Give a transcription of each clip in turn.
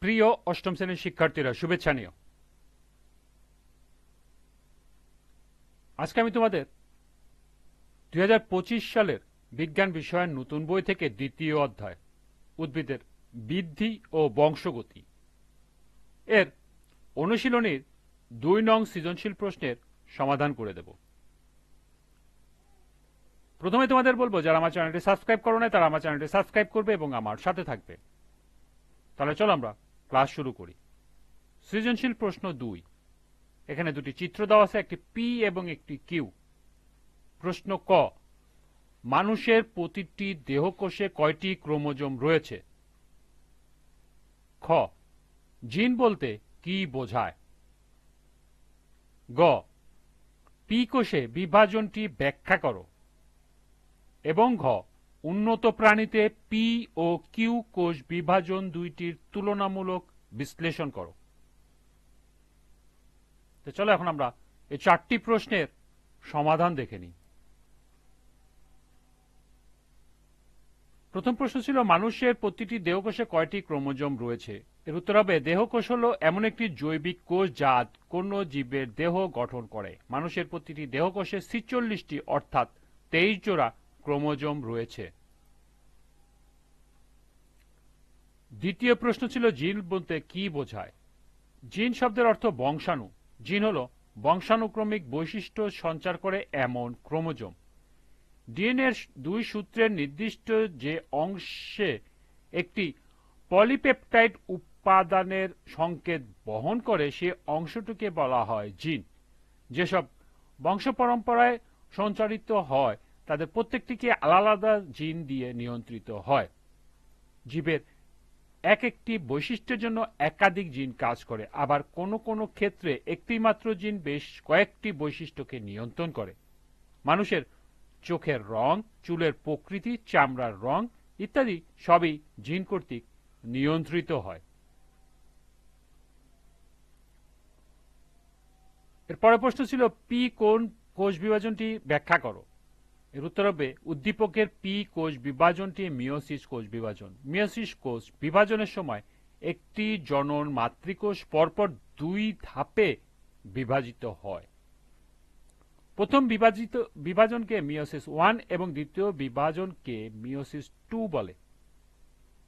প্রিয় অষ্টম শ্রেণীর শিক্ষার্থীরা, শুভেচ্ছা নিও। আজকে আমি তোমাদের 2025 সালের বিজ্ঞান বিষয়ের নতুন বই থেকে দ্বিতীয় অধ্যায় উদ্ভিদের বৃদ্ধি ও বংশগতি এর অনুশীলনীর 2 নং সৃজনশীল প্রশ্নের সমাধান করে দেব। প্রথমে তোমাদের বলবো, যারা আমার চ্যানেলটি সাবস্ক্রাইব করো না তারা আমার চ্যানেলটি সাবস্ক্রাইব করবে এবং আমার সাথে থাকবে। তাহলে চলো আমরা ক্লাস শুরু করি। সৃজনশীল প্রশ্ন 2। এখানে দুটি চিত্র দেওয়া আছে, একটি পি এবং একটি কিউ। প্রশ্ন ক, মানুষের প্রতিটি দেহকোষে কয়টি ক্রোমোজোম রয়েছে? খ, জিন বলতে কি বোঝায়? গ, পি কোষে বিভাজনটি ব্যাখ্যা করো। এবং ঘ, উন্নত প্রাণীতে পি ও কিউ কোষ বিভাজন দুইটির তুলনামূলক বিশ্লেষণ করো। তো চলো এখন আমরা এই 4টি প্রশ্নের সমাধান দেখে নিই। প্রথম প্রশ্ন ছিল, মানুষের প্রতিটি দেহকোষে কয়টি ক্রোমোজোম রয়েছে? এর উত্তর হবে, দেহকোষ হলো এমন একটি জৈবিক কোষ যা কোনো জীবের দেহ গঠন করে। মানুষের প্রতিটি দেহকোষে 46টি অর্থাৎ 23 জোড়া ক্রোমোজোম রয়েছে। দ্বিতীয় প্রশ্ন ছিল, জিন বলতে কি বোঝায়? জিন শব্দের অর্থ বংশাণু। জিন হলো বংশানুক্রমিক বৈশিষ্ট্য সঞ্চার করে এমন ক্রোমোজোম। ডিএনএর 2 সূত্রের নির্দিষ্ট যে অংশে একটি পলিপেপটাইড উপাদানের সংকেত বহন করে সে অংশটিকে বলা হয় জিন। যেসব বংশপরম্পরায় সঞ্চারিত হয় তাদের প্রত্যেকটিকে আলাদা আলাদা জিন দিয়ে নিয়ন্ত্রিত হয়। জীবের এক একটি বৈশিষ্ট্যের জন্য একাধিক জিন কাজ করে, আবার কোনো কোনো ক্ষেত্রে একটি মাত্র জিন বেশ কয়েকটি বৈশিষ্ট্যকে নিয়ন্ত্রণ করে। মানুষের চোখের রং, চুলের প্রকৃতি, চামড়ার রং ইত্যাদি সবই জিন কর্তৃক নিয়ন্ত্রিত হয়। এর পরের প্রশ্ন ছিল, পি কোন কোষ বিভাজনটি ব্যাখ্যা করো? এর উত্তর হবে, উদ্দীপকের পি কোষ বিভাজনটি মিওসিস কোষ বিভাজন। মিওসিস কোষ বিভাজনের সময় একটি জনন মাতৃকোষ পরপর 2 ধাপে বিভাজিত হয়। প্রথম বিভাজনকে মিওসিস 1 এবং দ্বিতীয় বিভাজনকে মিওসিস 2 বলে।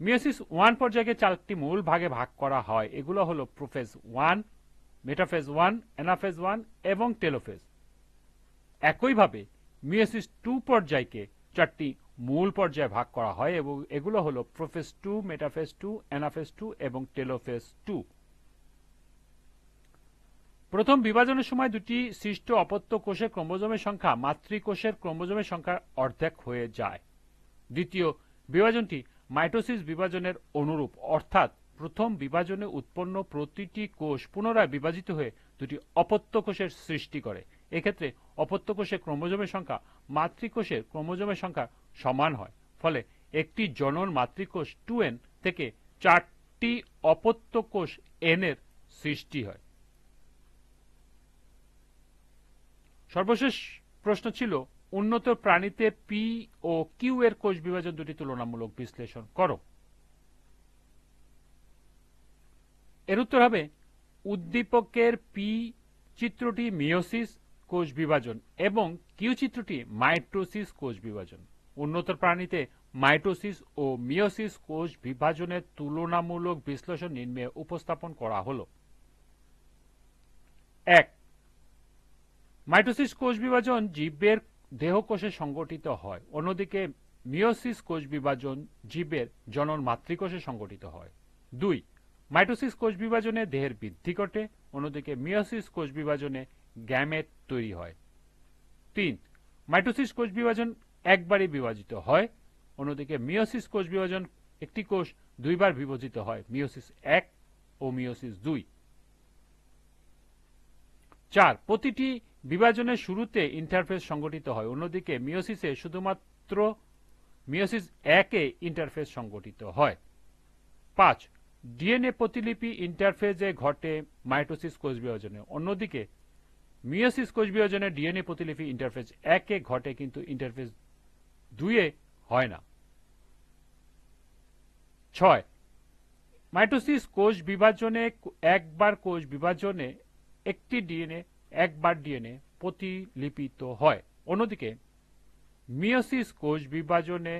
মিওসিস 1 পর্যায়কে 4টি মূল ভাগে ভাগ করা হয়। এগুলো হলো প্রোফেজ 1, মেটাফেজ 1, অ্যানাফেজ 1 এবং টেলোফেজ। একইভাবে মিওসিস 2 পর্যায়কে 4টি মূল পর্যায়ে ভাগ করা হয় এবং এগুলো হলো প্রোফেজ 2, মেটাফেজ 2, অ্যানাফেজ 2 এবং টেলোফেজ 2। প্রথম বিভাজনের সময় দুটি সৃষ্ট অপত্য কোষের ক্রোমোজোমের সংখ্যা মাতৃকোষের ক্রোমোজোমের সংখ্যার অর্ধেক হয়ে যায়। দ্বিতীয় বিভাজনটি মাইটোসিস বিভাজনের অনুরূপ, অর্থাৎ প্রথম বিভাজনে উৎপন্ন প্রতিটি কোষ পুনরায় বিভাজিত হয়ে দুটি অপত্য কোষের সৃষ্টি করে। এক্ষেত্রে অপত্য কোষের ক্রোমোজোমের সংখ্যা মাতৃকোষের ক্রোমোজোমের সংখ্যা সমান হয়। ফলে একটি জনন মাতৃকোষ 2n থেকে 4টি অপত্য কোষ n এর সৃষ্টি হয়। সর্বশেষ প্রশ্ন ছিল, উন্নত প্রাণীতে পি ও কিউ এর কোষ বিভাজন দুটি তুলনামূলক বিশ্লেষণ করো। এর উত্তর হবে, উদ্দীপকের পি চিত্রটি মিওসিস কোষ বিভাজন এবং কিউ চিত্রটি মাইটোসিস কোষ বিভাজন। উন্নত প্রাণীতে মাইটোসিস ও মিওসিস কোষ বিভাজনের তুলনামূলক বিশ্লেষণ নিম্নে উপস্থাপন করা হলো। 1. মাইটোসিস কোষ বিভাজন জীবের দেহকোষে সংগঠিত হয়, অন্যদিকে মিওসিস কোষ বিভাজন জীবের জনন মাতৃকোষে সংগঠিত হয়। 2. মাইটোসিস কোষ বিভাজনে দেহের বৃদ্ধি ঘটে, অন্যদিকে মিওসিস কোষ বিভাজনে গ্যামেট তৈরি হয়। 3. মাইটোসিস কোষ বিভাজন একবারই বিভাজিত হয়, অন্যদিকে মিওসিস কোষ বিভাজন একটি কোষ 2 বার বিভাজিত হয়, মিওসিস 1 ও মিওসিস 2। 4. প্রতিটি বিভাজনের শুরুতে ইন্টারফেস সংগঠিত হয়, অন্যদিকে মিওসিসে শুধুমাত্র মিওসিস 1 এ ইন্টারফেস সংগঠিত হয়। 5. ডিএনএ প্রতিলিপি ইন্টারফেজে ঘটে মাইটোসিস কোষ বিভাজনে, অন্যদিকে মিওসিস কোষ বিভাজনে ডিএনএ প্রতিলিপি ইন্টারফেজ 1 এ ঘটে কিন্তু ইন্টারফেজ 2 এ হয় না। 6. মাইটোসিস কোষ বিভাজনে একবার কোষ বিভাজনে একটি ডিএনএ একবার ডিএনএ প্রতিলিপিত হয়। অন্যদিকে মিয়োসিস কোষ বিভাজনে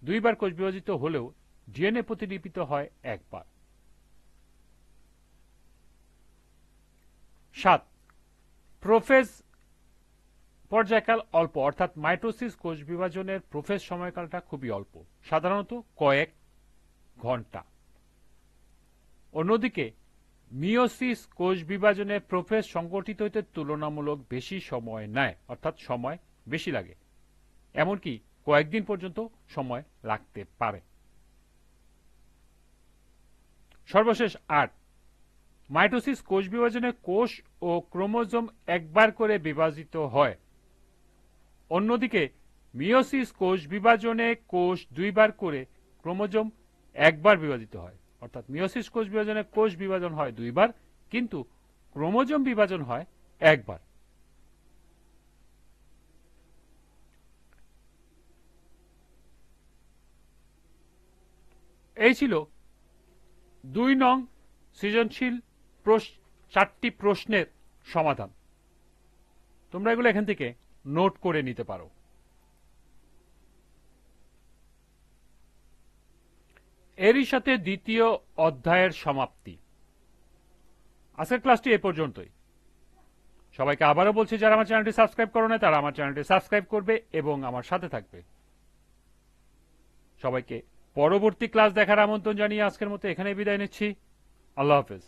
দুইবার কোষ বিভাজিত হলেও ডিএনএ প্রতিলিপিত হয় একবার। 7. প্রোফেজ পর্যায়কাল অল্প, অর্থাৎ মাইটোসিস কোষ বিভাজনের প্রোফেজ সময়কালটা খুবই অল্প, সাধারণত কয়েক ঘন্টা। অন্যদিকে মিয়োসিস কোষ বিভাজনের প্রোফেজ সংগঠিত হতে তুলনামূলক বেশি সময় নেয়, অর্থাৎ সময় বেশি লাগে, এমনকি কয়েকদিন পর্যন্ত সময় লাগতে পারে। সর্বশেষ 8. মাইটোসিস কোষ বিভাজনে কোষ ও ক্রোমোজোম একবার করে বিভাজিত হয়। অন্যদিকে মিয়োসিস কোষ বিভাজনে কোষ দুইবার করে, ক্রোমোজোম একবার বিভাজিত হয়। অর্থাৎ মিয়োসিস কোষ বিভাজনে কোষ বিভাজন হয় দুইবার, কিন্তু ক্রোমোজোম বিভাজন হয় একবার। এই ছিল 2 নং সৃজনশীল 4টি প্রশ্নের সমাধান। তোমরা এগুলো এখান থেকে নোট করে নিতে পারো। এরই সাথে দ্বিতীয় অধ্যায়ের সমাপ্তি। আজকের ক্লাসটি এ পর্যন্তই। সবাইকে আবারও বলছি, যারা আমার চ্যানেলটি সাবস্ক্রাইব করো না তারা আমার চ্যানেলটি সাবস্ক্রাইব করবে এবং আমার সাথে থাকবে। সবাইকে পরবর্তী ক্লাস দেখার আমন্ত্রণ জানিয়ে আজকের মতো এখানে বিদায় নিচ্ছি। আল্লাহ হাফেজ।